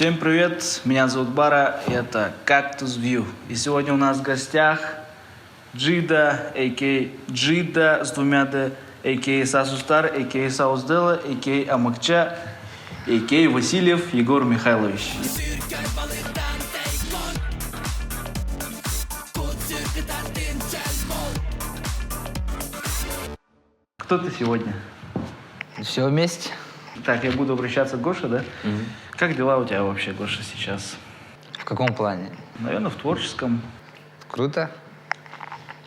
Всем привет, меня зовут Бара, и это Cactus View. И сегодня у нас в гостях Джида, а.к.а. Джида с двумя Д, а.к.а. Сасустар, а.к.а. Сауздела, а.к.а. Амакча, а.к.а. Васильев Егор Михайлович. Кто ты сегодня? Все вместе. Так, я буду обращаться к Гоше, да? Как дела у тебя вообще, Гоша, сейчас? В каком плане? Наверное, в творческом. Круто.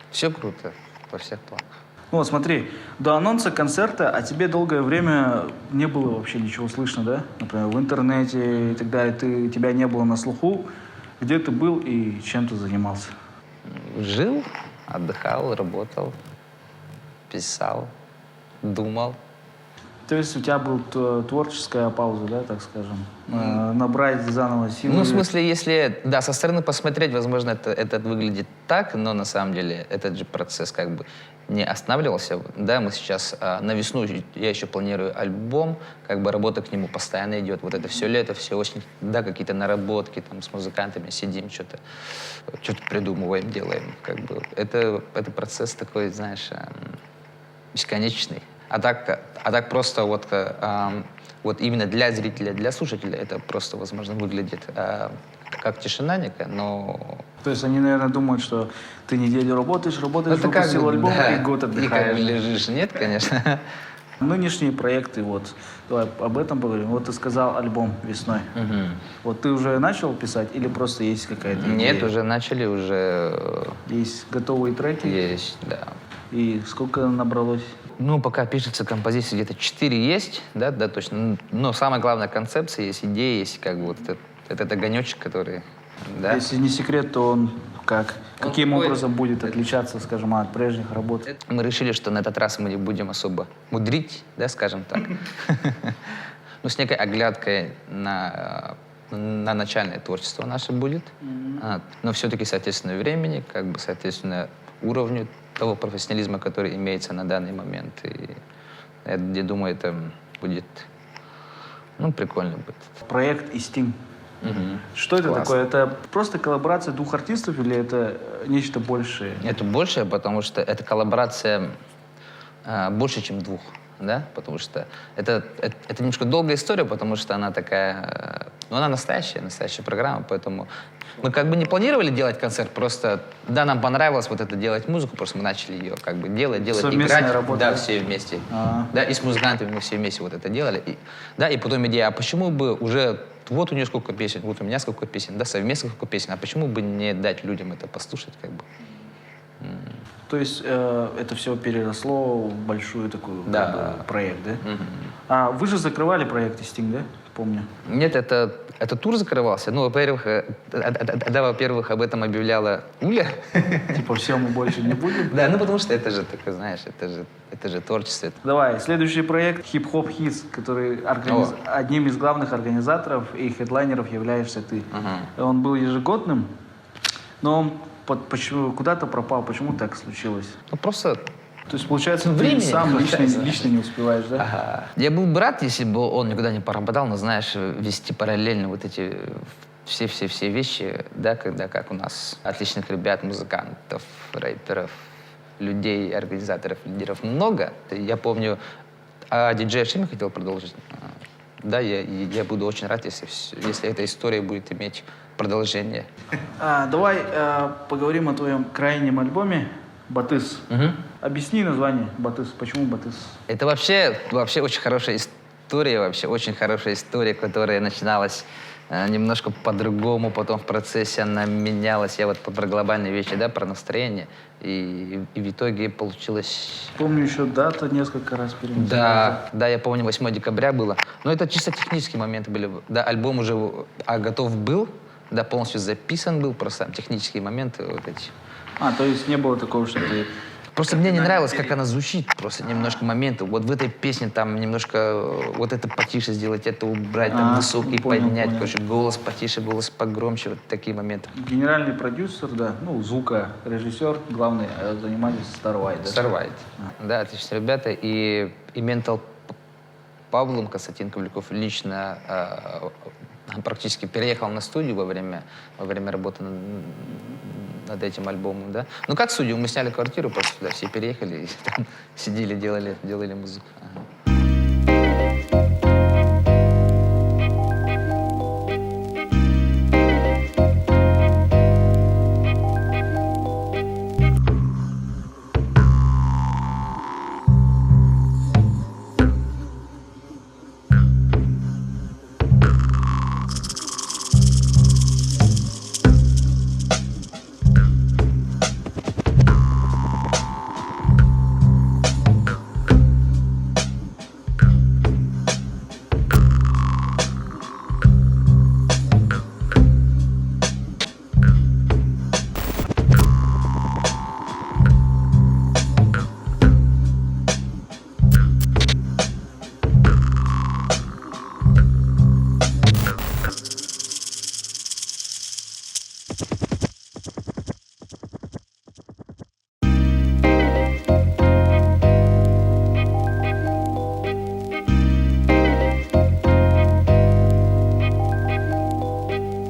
Все круто во всех планах. Ну вот смотри, до анонса концерта о тебе долгое время не было вообще ничего слышно, да? Например, в интернете и так далее. Тебя не было на слуху. Где ты был и чем ты занимался? Жил, отдыхал, работал, писал, думал. То есть у тебя была творческая пауза, да, так скажем? Набрать заново силы? Ну, в смысле, если, да, со стороны посмотреть, возможно, это выглядит так, но на самом деле этот же процесс как бы не останавливался. Да, мы сейчас на весну, я еще планирую альбом, как бы работа к нему постоянно идет. Вот это все лето, все осень, да, какие-то наработки, там, с музыкантами сидим, что-то придумываем, делаем. Как бы это процесс такой, знаешь, бесконечный. А так просто вот именно для зрителя, для слушателя это просто, возможно, выглядит как тишина некая, но... То есть они, наверное, думают, что ты неделю работаешь, выпустил альбом да, и год отдыхаешь. И как лежишь. Нет, конечно. Нынешние проекты, вот, давай об этом поговорим. Вот ты сказал альбом весной. Вот ты уже начал писать или просто есть какая-то идея? Нет, уже начали, уже... Есть готовые треки? Есть, да. И сколько набралось? Ну, пока пишется композиция, где-то 4 есть, да, точно. Но самая главная концепция есть, идея есть, как бы вот этот огонечек, который, да. Если не секрет, то он каким образом будет отличаться, скажем, от прежних работ? Мы решили, что на этот раз мы не будем особо мудрить, да, скажем так. Ну, с некой оглядкой на начальное творчество наше будет. Но все-таки, соответственно, времени, как бы, соответственно, уровню того профессионализма, который имеется на данный момент. И я думаю, это будет, ну, прикольно будет. Проект «Истим». Что это такое? Это просто коллаборация двух артистов или это нечто большее? Это большее, потому что это коллаборация больше, чем двух. Да? Потому что это немножко долгая история, потому что она такая... Ну, она настоящая программа, поэтому... Мы как бы не планировали делать концерт, просто, да, нам понравилось вот это делать музыку, просто мы начали ее как бы делать, совместная играть. работа. Да, все вместе. Да, и с музыкантами мы все вместе вот это делали. И потом идея, а почему бы уже... Вот у нее сколько песен, вот у меня сколько песен, да, совместно сколько песен, а почему бы не дать людям это послушать, как бы? То есть это все переросло в большую такую проект, да? А вы же закрывали проект «Истим», да? Помню. Нет, это тур закрывался. Ну, во-первых, об этом объявляла Уля. Типа, все, мы больше не будем? Да, ну потому что это же, такое, знаешь, это же творчество. Давай, следующий проект «Хип-хоп Хитс», который одним из главных организаторов и хедлайнеров являешься ты. Он был ежегодным, но он почему куда-то пропал. Почему так случилось? Ну, просто... То есть, получается, ты сам лично не успеваешь, да? Ага. Я был бы рад, если бы он никуда не пропадал, но, знаешь, вести параллельно вот эти все вещи, да, когда как у нас отличных ребят, музыкантов, рэперов, людей, организаторов, лидеров много. Я помню, диджей Шими хотел продолжить. Да, я буду очень рад, если эта история будет иметь продолжение. Давай поговорим о твоем крайнем альбоме «Батыс». Объясни название «Батыс». Почему «Батыс»? Это вообще очень хорошая история, которая начиналась немножко по-другому, потом в процессе она менялась. Я вот про глобальные вещи, да, про настроение. И в итоге получилось... Помню, еще дата несколько раз переносилась. Да, я помню, 8 декабря было. Но это чисто технические моменты были. Да, альбом уже готов был, да, полностью записан был, просто там технические моменты вот эти. То есть не было такого, что ты... Просто мне не нравилось, как она звучит, просто немножко моменты. Вот в этой песне там немножко вот это потише сделать, это убрать, там высокий поднять, короче, голос потише, голос погромче, вот такие моменты. Генеральный продюсер, да, звукорежиссер, главный, занимались Starlight, да? Starlight, да, отличные ребята. И Ментал Павлом Константин Ковляков лично практически переехал на студию во время работы над этим альбомом, да. Ну, как студию? Мы сняли квартиру просто сюда, все переехали, и там сидели, делали музыку. Ага.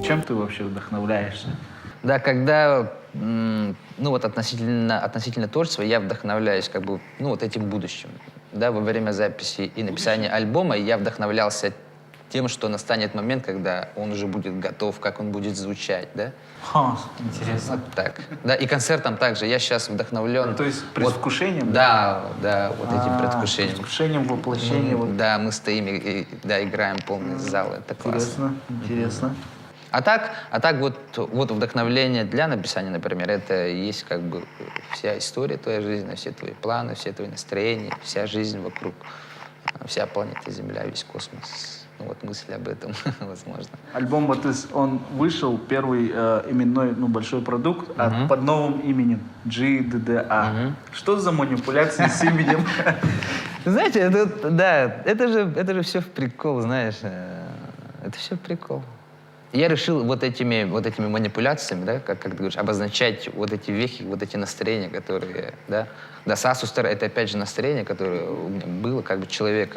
Чем ты вообще вдохновляешься? Да, когда, ну вот относительно творчества, я вдохновляюсь как бы, ну вот этим будущим. Да, во время записи и написания альбома я вдохновлялся тем, что настанет момент, когда он уже будет готов, как он будет звучать, да? Ха, интересно. Вот так. Да, и концертом также. Я сейчас вдохновлен. То есть предвкушением? Да, вот этим предвкушением. Предвкушением воплощения. вот. Да, мы стоим и да, играем полный зал. Это классно. Интересно. А так вот вдохновление для написания, например, это и есть как бы вся история твоей жизни, все твои планы, все твои настроения, вся жизнь вокруг, вся планета Земля, весь космос. Ну, вот мысли об этом, возможно. Альбом Батыс, он вышел, первый именной, большой продукт, под новым именем GDDA. Что за манипуляции с именем? Знаете, это же все в прикол, знаешь. Это все в прикол. Я решил вот этими манипуляциями, да, как ты говоришь, обозначать вот эти вехи, вот эти настроения, которые, да. Да, Сасустар — это опять же настроение, которое у меня было, как бы человек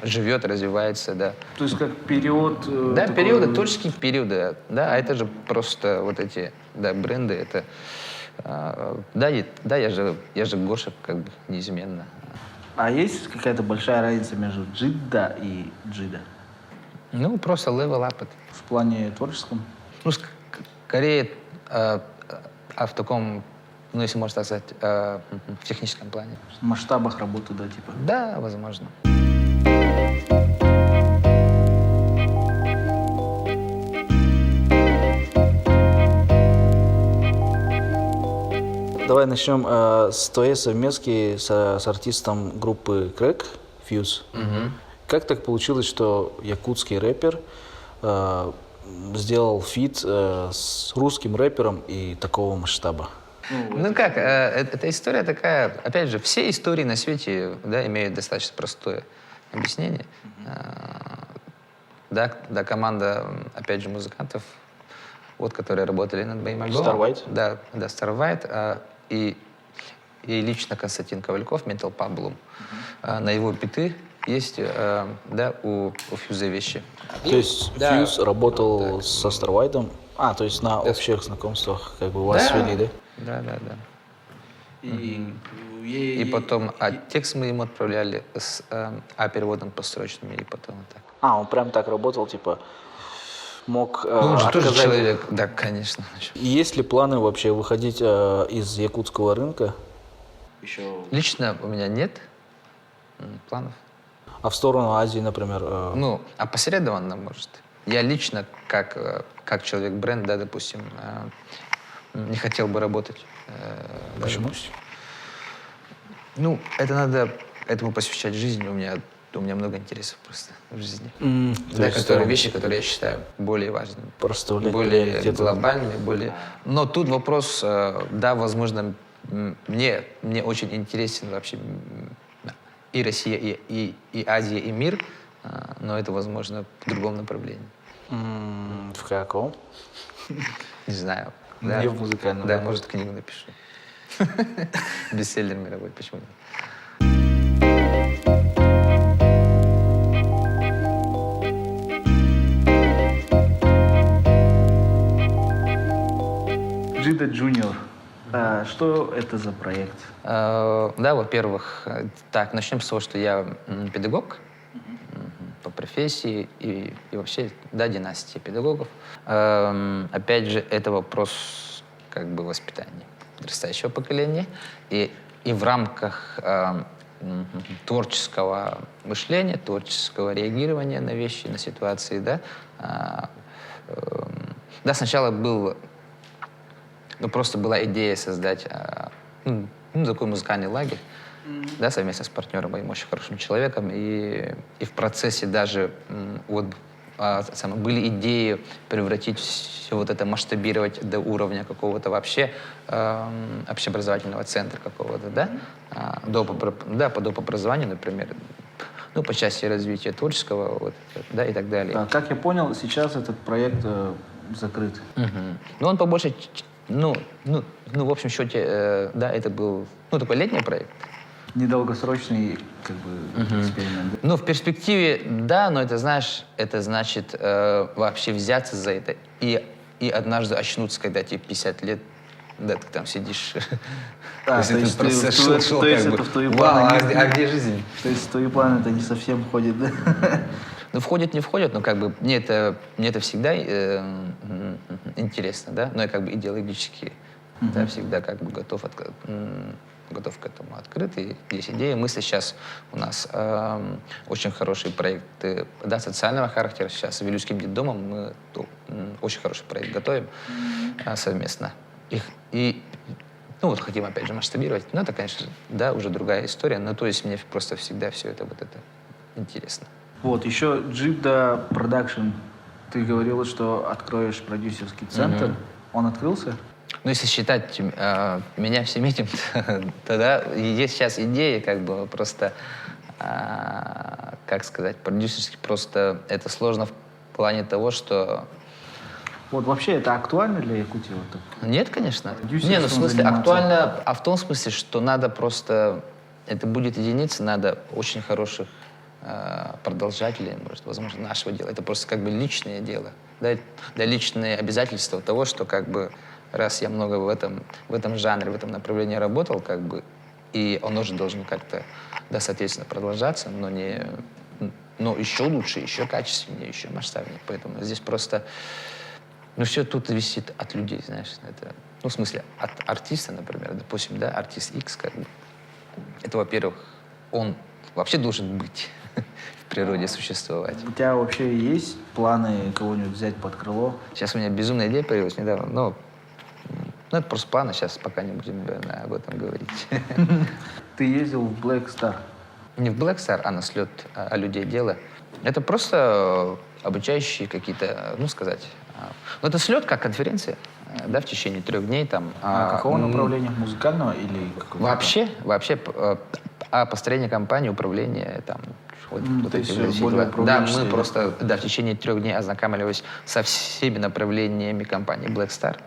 живет, развивается, да. То есть как период... Да, периоды, творческие периоды, да, а это же просто вот эти, да, бренды, это... Да, я же Гоша, как бы, неизменно. А есть какая-то большая разница между Джидда и Джида? Ну, просто level up это. В плане творческом? Ну, скорее, в таком, ну, если можно так сказать, в техническом плане. В масштабах работы, да, типа? Да, возможно. Давай начнем с твоей совместки с артистом группы Crack, Fuse. Как так получилось, что якутский рэпер сделал фит с русским рэпером и такого масштаба? Ну как, эта история такая, опять же, все истории на свете, да, имеют достаточно простое объяснение. Да, команда, опять же, музыкантов, вот, которые работали над моим альбомом. Starwhite? Да, Starwhite. И лично Константин Ковальков, Mental Pablum. На его биты есть, да, у Фьюза вещи. То есть Фьюз работал со Starwhite? То есть на общих знакомствах как бы вас свели, да? Да. И потом, текст мы ему отправляли с переводом построчными, и потом так. Он прям так работал, типа, мог он же тоже отказать? человек, да, конечно. Есть ли планы вообще выходить из якутского рынка? Лично у меня нет планов. А в сторону Азии, например? Ну, опосредованно, может. Я лично, как человек-бренд, да, допустим, не хотел бы работать. Почему? Ну, это надо этому посвящать жизнь. У меня много интересов просто в жизни. Вещи, которые я считаю более важными. Более глобальными, более... Но тут вопрос, да, возможно, мне очень интересен вообще и Россия, и Азия, и мир, но это, возможно, в другом направлении. В каком? Не знаю. Не в музыкальном. Да, может, книгу напишу. Бестселлер мировой, почему нет? Джида Junior. Что это за проект? Да, во-первых, так, начнем с того, что я педагог по профессии и вообще, да, династия педагогов. Опять же, это вопрос как бы воспитания подрастающего поколения. И в рамках творческого мышления, творческого реагирования на вещи, на ситуации, да, да, сначала просто была идея создать такой музыкальный лагерь, да, совместно с партнером, моим очень хорошим человеком. И в процессе даже были идеи превратить все вот это, масштабировать до уровня какого-то вообще общеобразовательного центра какого-то, да, по доп. Образованию, например, ну, по части развития творческого, вот, да, и так далее. Да, как я понял, сейчас этот проект закрыт. Ну, он побольше, в общем счете, да, это был, такой летний проект. Недолгосрочный, как бы, эксперимент. Да? Ну, в перспективе, да, но это, знаешь, это значит вообще взяться за это и однажды очнуться, когда тебе 50 лет, да, ты там сидишь. То есть это в твои планы. А где жизнь? То есть в твои планы это не совсем входит, да? Ну, входит, не входит, но как бы мне это всегда интересно, да, но я как бы идеологически всегда как бы готов к этому открыт. И есть идеи, мысли. Сейчас у нас очень хорошие проекты, да, социального характера. Сейчас с Вилюйским детдомом мы очень хороший проект готовим совместно. Хотим опять же масштабировать. Но это, конечно, да, уже другая история. Но то есть мне просто всегда все это интересно. Вот, еще Джида Продакшн. Ты говорила, что откроешь продюсерский центр. Он открылся? Ну, если считать меня всем этим, тогда есть сейчас идеи, как бы просто, как сказать, продюсерский, просто это сложно в плане того, что... Вот вообще это актуально для Якутии? Вот так? Нет, конечно. Продюсерством Не, ну в смысле заниматься? актуально, а в том смысле, что надо просто, это будет единица, надо очень хороших продолжателей, может, возможно, нашего дела. Это просто как бы личное дело, да, для личные обязательства того, что как бы раз я много в этом жанре, в этом направлении работал, как бы, и он уже должен как-то, да, соответственно, продолжаться, но еще лучше, еще качественнее, еще масштабнее. Поэтому здесь просто, все тут зависит от людей, знаешь, это, в смысле, от артиста, например, допустим, да, артист X, как бы, это, во-первых, он вообще должен быть в природе, существовать. У тебя вообще есть планы кого-нибудь взять под крыло? Сейчас у меня безумная идея появилась недавно, но это просто планы, сейчас пока не будем об этом говорить. Ты ездил в Black Star? Не в Black Star, а на слет людей дела. Это просто обучающие какие-то, это слет как конференция, да, в течение 3 дней там. Какого направления? Музыкального или какого? Вообще построение компании, управление там. То есть более дела. Да, управленческие, мы просто в течение 3 дней ознакомились со всеми направлениями компании Black Star.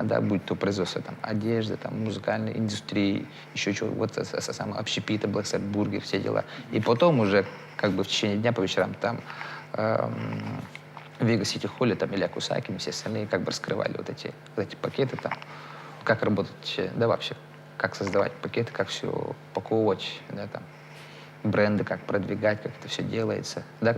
Да, будь то производство там, одежды, там, музыкальной индустрии, еще чего, вот самое общепита, Black Star Burger, все дела. И потом уже как бы в течение дня по вечерам там в Вега Сити Холле, там, Илья Кусакин, все остальные как бы раскрывали вот эти пакеты там, как работать, да, вообще, как создавать пакеты, как все упаковывать, да, там, бренды, как продвигать, как это все делается, да,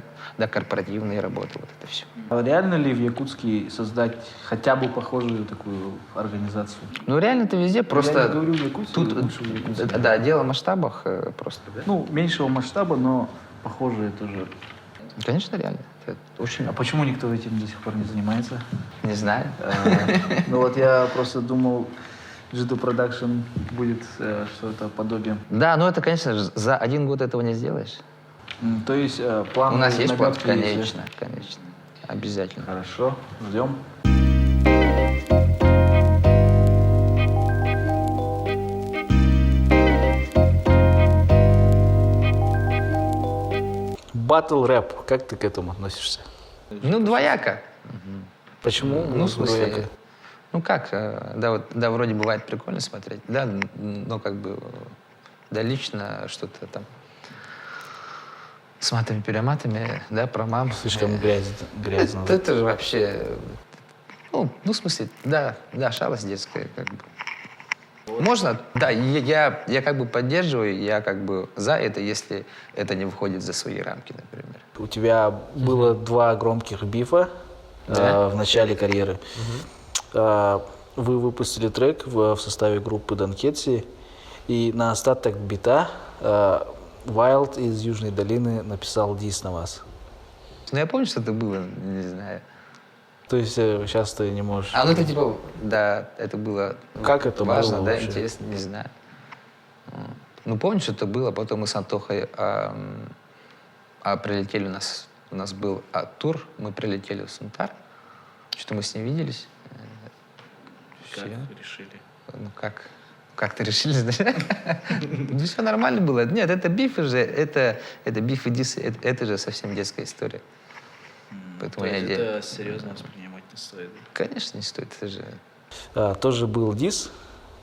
корпоративные работы, вот это все. А реально ли в Якутске создать хотя бы похожую такую организацию? Ну, реально это везде, просто... Я не говорю в Якутии, тут, лучше в Якутии. да, дело в масштабах просто, да? Ну, меньшего масштаба, но похожие тоже. Конечно, реально. Это очень... А почему никто этим до сих пор не занимается? Не знаю. Ну вот я просто думал, Джида Продакшн будет что-то подобие. Да, но это, конечно же, за 1 год этого не сделаешь. То есть план... У нас есть план? наметки Конечно, конечно. Обязательно. Хорошо, ждем. Батл рэп, как ты к этому относишься? Ну, двояко. Почему? Ну, в смысле, двояко? ну как, да, вроде бывает прикольно смотреть, да, но как бы, да, лично что-то там с матами-перематами, да, про мам. Слишком грязно. Это же вообще, Ну, в смысле, да, шалость детская, как бы. Можно, да, я как бы поддерживаю, я как бы за это, если это не выходит за свои рамки, например. У тебя было два громких бифа Да. в начале карьеры. Вы выпустили трек в составе группы Донкетси, и на остаток бита Wild из Южной долины написал дис на вас. Ну, я помню, что это было, не знаю. То есть сейчас ты не можешь... Ну это типа, да, это было Как это важно, было да, вообще? интересно, не знаю. Ну, помню, что это было, потом мы с Антохой прилетели, у нас был тур, мы прилетели в Сунтар, что-то мы с ним виделись. Как Всё. решили? Ну, как-то решили, значит? Ну, все нормально было. Нет, это бифы же, это биф и дис, это же совсем детская история. Поэтому я это серьезно воспринимать не стоит? Конечно, не стоит, это же... Тоже был дис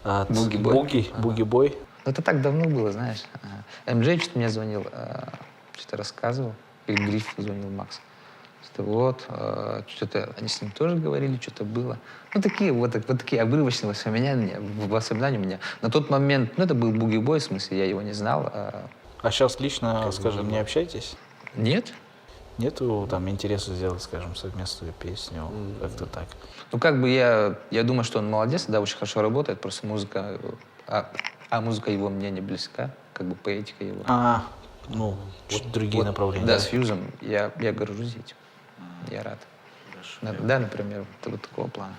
от Буги-бой. Буги-бой. Ну, это так давно было, знаешь. МД что-то мне звонил, что-то рассказывал. Или Гриф звонил, Макс. Что вот, что-то они с ним тоже говорили, что-то было. Ну, такие вот такие обрывочные воспоминания у меня. На тот момент, ну, это был буги-бой, в смысле, я его не знал. А сейчас лично, скажем, не общаетесь? Нет. Нету там интереса сделать, скажем, совместную песню, как-то так? Ну, как бы я думаю, что он молодец, да, очень хорошо работает, просто музыка, музыка его мне не близка, как бы поэтика его. Ну, чуть другие направления. Да, с фьюзом я горжусь этим. Я рад. Да, например, вот такого плана.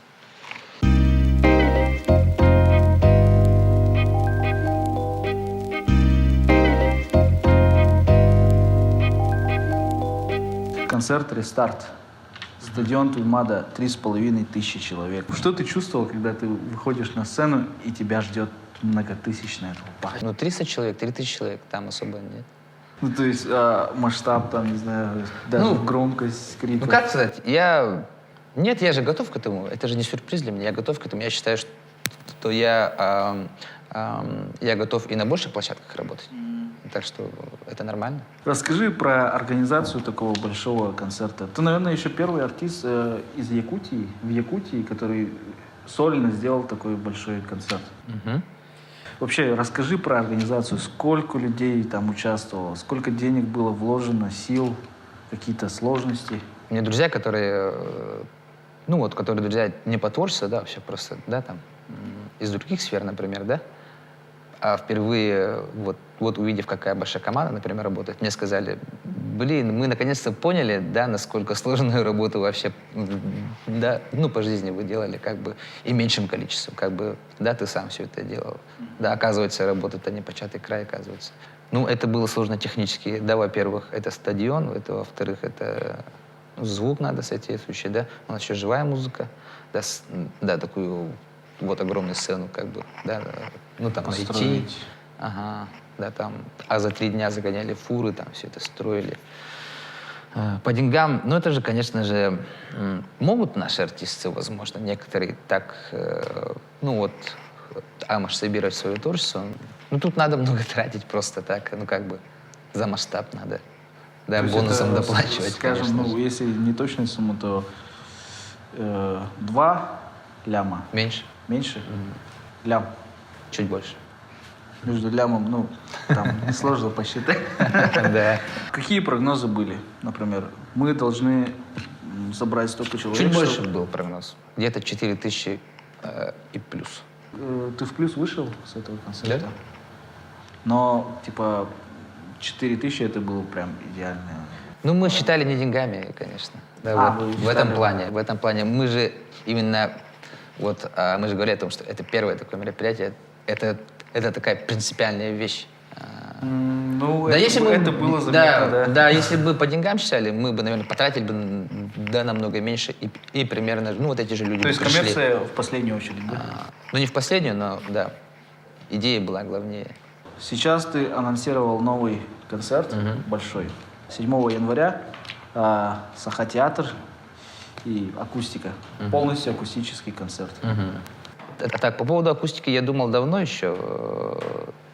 Концерт «Рестарт». Стадион Туймада, 3500 человек. Что ты чувствовал, когда ты выходишь на сцену и тебя ждет многотысячная толпа? Ну, 300 человек, 3000 человек, там особо нет. Ну, то есть масштаб, там, не знаю, даже громкость криков. Ну, как сказать, Нет, я же готов к этому. Это же не сюрприз для меня. Я готов к этому. Я считаю, что я готов и на больших площадках работать. Так что это нормально. Расскажи про организацию такого большого концерта. Ты, наверное, еще первый артист из Якутии, в Якутии, который сольно сделал такой большой концерт. Вообще, расскажи про организацию. Сколько людей там участвовало? Сколько денег было вложено, сил, какие-то сложности? У меня друзья, которые, которые друзья не по творчеству, да, вообще просто, да, там, из других сфер, например, да, а впервые, вот увидев, какая большая команда, например, работает, мне сказали, блин, мы наконец-то поняли, да, насколько сложную работу вообще, да, по жизни вы делали, как бы, и меньшим количеством, как бы, да, ты сам все это делал. Да, оказывается, работа-то не початый край, оказывается. Ну, это было сложно технически. Да, во-первых, это стадион, это, во-вторых, это звук надо соответствующий, да, у нас еще живая музыка, да, такую вот огромную сцену, как бы, да, там найти. Ага, да, там, за 3 дня загоняли фуры, там все это строили. По деньгам, это же, конечно же, могут наши артисты, возможно, некоторые так, масштабировать свое творчество. Тут надо много тратить просто так, за масштаб надо. Да, бонусом доплачивать, скажем, конечно же. если не точная сумма, то 2 ляма. Меньше? Меньше? Лям. Чуть больше. Между лямом, там несложно посчитать. Да. Какие прогнозы были? Например, мы должны собрать столько человек. Чуть больше был прогноз. Где-то 4000 и плюс. Ты в плюс вышел с этого концерта? Да. Но, 4000 это было прям идеально. Мы считали не деньгами, конечно. Да, в этом плане. Мы же именно, мы же говорили о том, что это первое такое мероприятие, это такая принципиальная вещь. Это было заметно, да? Да, если бы по деньгам считали, мы бы, наверное, потратили бы намного меньше, и примерно, эти же люди. То есть пришли. коммерция в последнюю очередь, да? Не в последнюю, но, да, идея была главнее. Сейчас ты анонсировал новый концерт, большой. 7 января Саха-театр и акустика. Полностью акустический концерт. Так, по поводу акустики я думал давно еще,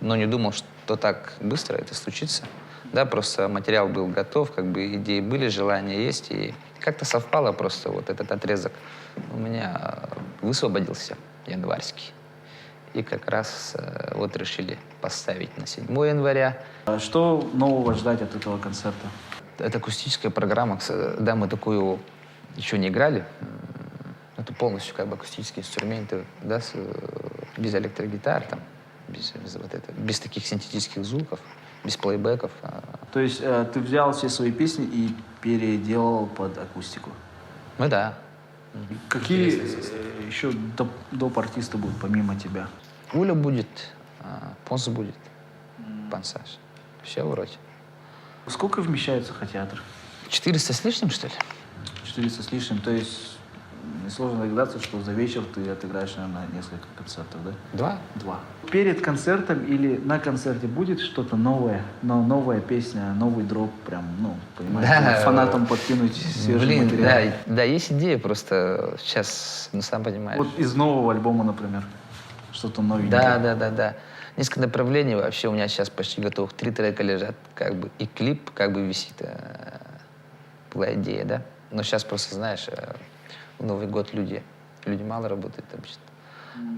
но не думал, что так быстро это случится. Да, просто материал был готов, идеи были, желания есть, и как-то совпало просто этот отрезок. у меня высвободился январский. И как раз вот решили поставить на 7 января. А что нового ждать от этого концерта? Это акустическая программа. Да, мы такую еще не играли. Это полностью как бы акустические инструменты, да, без электрогитар, там, без таких синтетических звуков, без плейбеков. То есть ты взял все свои песни и переделал под акустику? Ну да. Какие еще доп. Артисты будут помимо тебя? Уля будет, Понс будет, Пансаж. Все вроде. Сколько вмещает Сахатеатр? 400 с лишним, что ли? 400 с лишним. То есть несложно догадаться, что за вечер ты отыграешь, наверное, несколько концертов, да? 2. 2. Перед концертом или на концерте будет что-то новое? Но новая песня, новый дроп, прям, ну, понимаешь, Да. фанатам подкинуть свежий Блин, материал. да, есть идея, просто сейчас, ну, сам понимаешь. Вот из нового альбома, например, что-то новенькое. Да. Несколько направлений вообще у меня сейчас почти готовых. 3 трека лежат, как бы, и клип как бы висит. Была идея, да? Но сейчас просто, знаешь, в Новый год люди мало работают обычно.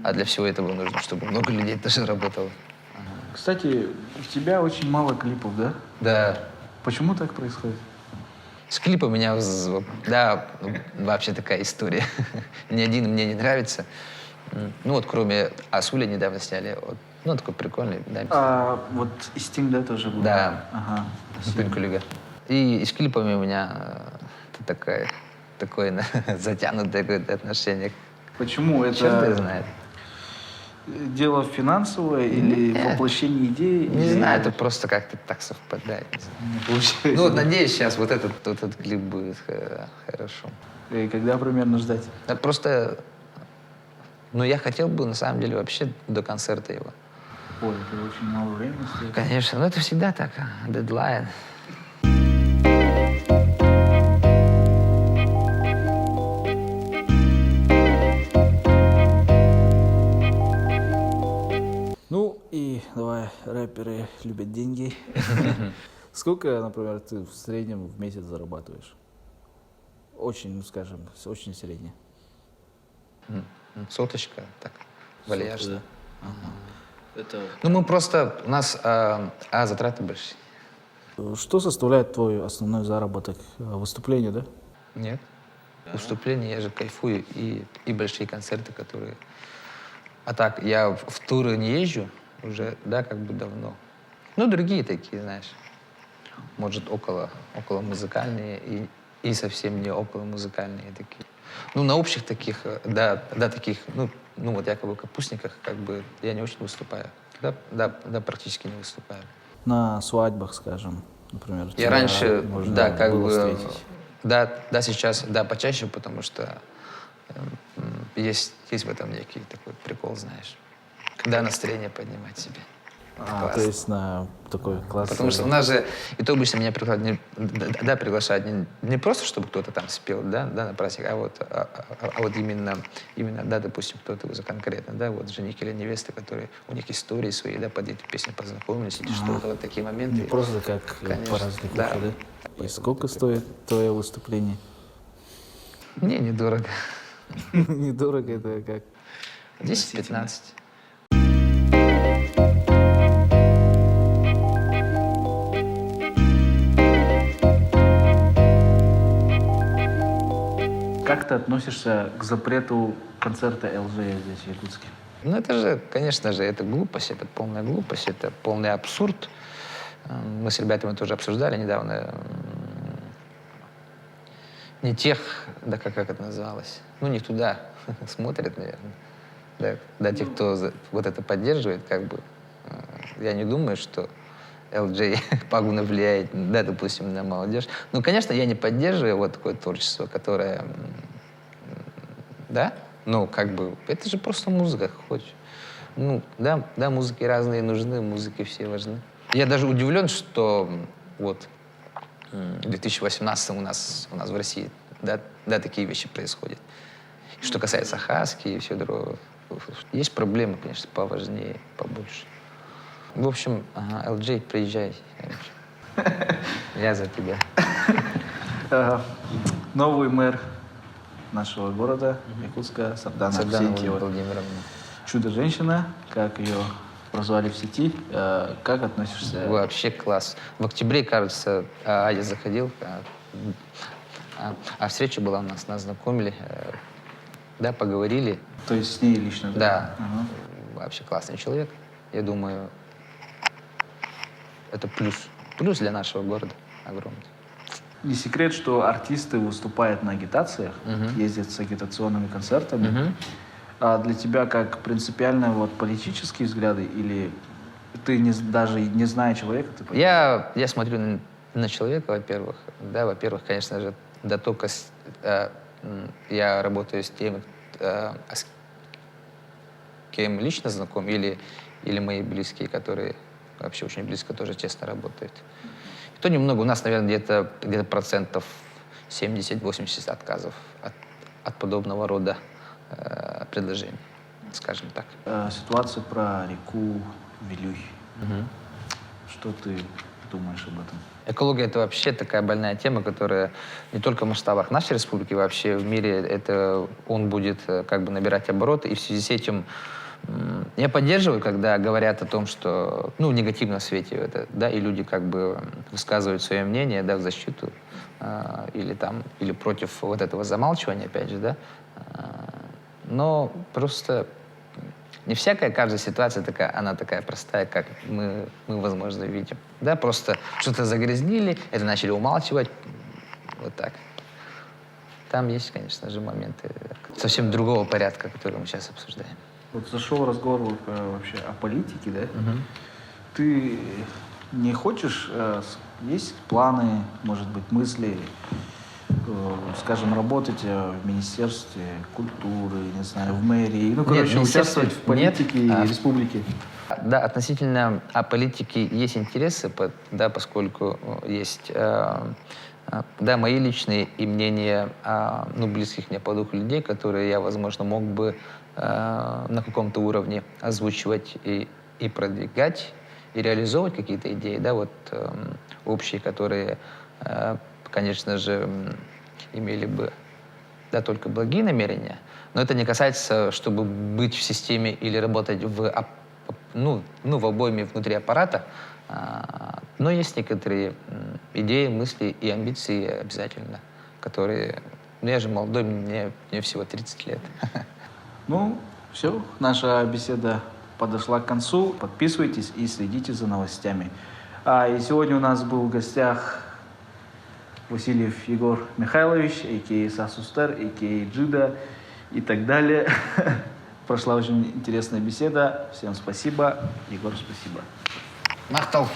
А для всего этого нужно, чтобы много людей тоже работало. Кстати, у тебя очень мало клипов, да? Да. Почему так происходит? С клипом у меня, да, вообще такая история. Ни один мне не нравится. Ну вот кроме Асуля недавно сняли. Вот, ну такой прикольный. Да, А вот и Sting, да, тоже был? Да. Ага. Спасибо. Тонька Люга. И с клипами у меня такое затянутое какое-то отношение. Почему? Черт Это его знает. дело финансовое или Нет. воплощение идеи? Не или- знаю, это просто как-то так совпадает. Не получается. Ну вот надеюсь, сейчас вот этот клип будет хорошо. И когда примерно ждать? Да, просто, ну я хотел бы на самом деле вообще до концерта его. Ой, это очень мало времени стоит. Конечно, но это всегда так, дедлайн. Ну и давай, рэперы любят деньги. Сколько, например, ты в среднем в месяц зарабатываешь? Очень, ну скажем, очень средне. Соточка, так, вальяжно. Это... Ну мы просто, у нас затраты большие. Что составляет твой основной заработок? Выступление, да? Нет. Выступления, я же кайфую, и большие концерты, которые... А так, я в туры не езжу уже, да, как бы давно. Ну, другие такие, знаешь, может, около музыкальные и совсем не около музыкальные такие. Ну, на общих таких, да, таких, ну вот якобы капустниках, как бы, я не очень выступаю. Да, практически не выступаю. На свадьбах, скажем, например. Я тебя раньше, можно да, как было бы, встретить. да, сейчас, да, почаще, потому что есть в этом некий такой прикол, знаешь, когда настроение поднимать себе. А, то есть на такой класс. Потому что у нас же, и то обычно меня приглашают не просто, чтобы кто-то там спел, да, на праздник, а вот именно, да, допустим, кто-то уже конкретно, да, вот жених или невеста, которые, у них истории свои, да, под эти песни познакомились, или что-то, вот такие моменты. Не просто как Конечно, по развлекухе, да. да? И сколько стоит твое выступление? Не, недорого. Недорого это как? 10-15. Как ты относишься к запрету концерта ЛЖ здесь, в Якутске? Ну, это же, конечно же, это глупость, это полная глупость, это полный абсурд. Мы с ребятами тоже обсуждали недавно. Не тех, да как это называлось, ну, не туда смотрят, наверное. Да, те, кто вот это поддерживает, как бы, я не думаю, что LJ пагубно влияет, да, допустим, на молодежь. Ну, конечно, я не поддерживаю вот такое творчество, которое, да, ну, как бы, это же просто музыка, хочешь. Ну, да, музыки разные нужны, музыки все важны. Я даже удивлен, что вот в 2018 у нас в России, да, такие вещи происходят. И что касается Хаски и все другое, есть проблемы, конечно, поважнее, побольше. В общем, LJ, приезжай. Я за тебя. Новый мэр нашего города, Якутска, Сардана Сарданова Арсентьева. Владимировна. Чудо-женщина, как ее прозвали в сети. Как относишься? Вообще класс. В октябре, кажется, Адя заходил, а встреча была у нас знакомили, да, поговорили. То есть с ней лично, да? Да, Ага. вообще классный человек. Я думаю, это плюс. Плюс для нашего города огромный. Не секрет, что артисты выступают на агитациях, ездят с агитационными концертами. А для тебя как принципиально вот политические взгляды или ты даже не зная человека, ты понимаешь? Я смотрю на человека, во-первых. Да, во-первых, конечно же, да только я работаю с теми, с кем лично знаком, или мои близкие, которые вообще очень близко тоже честно работают. И то немного. У нас, наверное, где-то процентов 70-80 отказов от подобного рода предложений, скажем так. Ситуация про реку Вилюй. Что ты думаешь об этом? Экология — это вообще такая больная тема, которая не только в масштабах нашей республики, вообще в мире он будет как бы набирать обороты. И в связи с этим я поддерживаю, когда говорят о том, что, в негативном свете это, да, и люди как бы высказывают свое мнение, да, в защиту или против вот этого замалчивания, опять же, да. Но просто не каждая ситуация она такая простая, как мы, возможно, видим. Да, просто что-то загрязнили, это начали умалчивать, вот так. Там есть, конечно же, моменты совсем другого порядка, которые мы сейчас обсуждаем. Вот зашел разговор вообще о политике, да? Ты не хочешь, есть планы, может быть, мысли, скажем, работать в Министерстве культуры, не знаю, в мэрии, участвовать в политике республики? Да, относительно политики есть интересы, да, поскольку есть мои личные и мнения близких мне по духу людей, которые я, возможно, мог бы на каком-то уровне озвучивать и продвигать, и реализовывать какие-то идеи, да, вот общие, которые, конечно же, имели бы, да, только благие намерения, но это не касается, чтобы быть в системе или работать в обойме внутри аппарата, но есть некоторые идеи, мысли и амбиции обязательно, которые... я же молодой, мне всего 30 лет. Все, наша беседа подошла к концу. Подписывайтесь и следите за новостями. И сегодня у нас был в гостях Васильев Егор Михайлович, а.к.а. Сасустар, а.к.а. Джида и так далее. Прошла очень интересная беседа. Всем спасибо. Егор, спасибо. Махтал.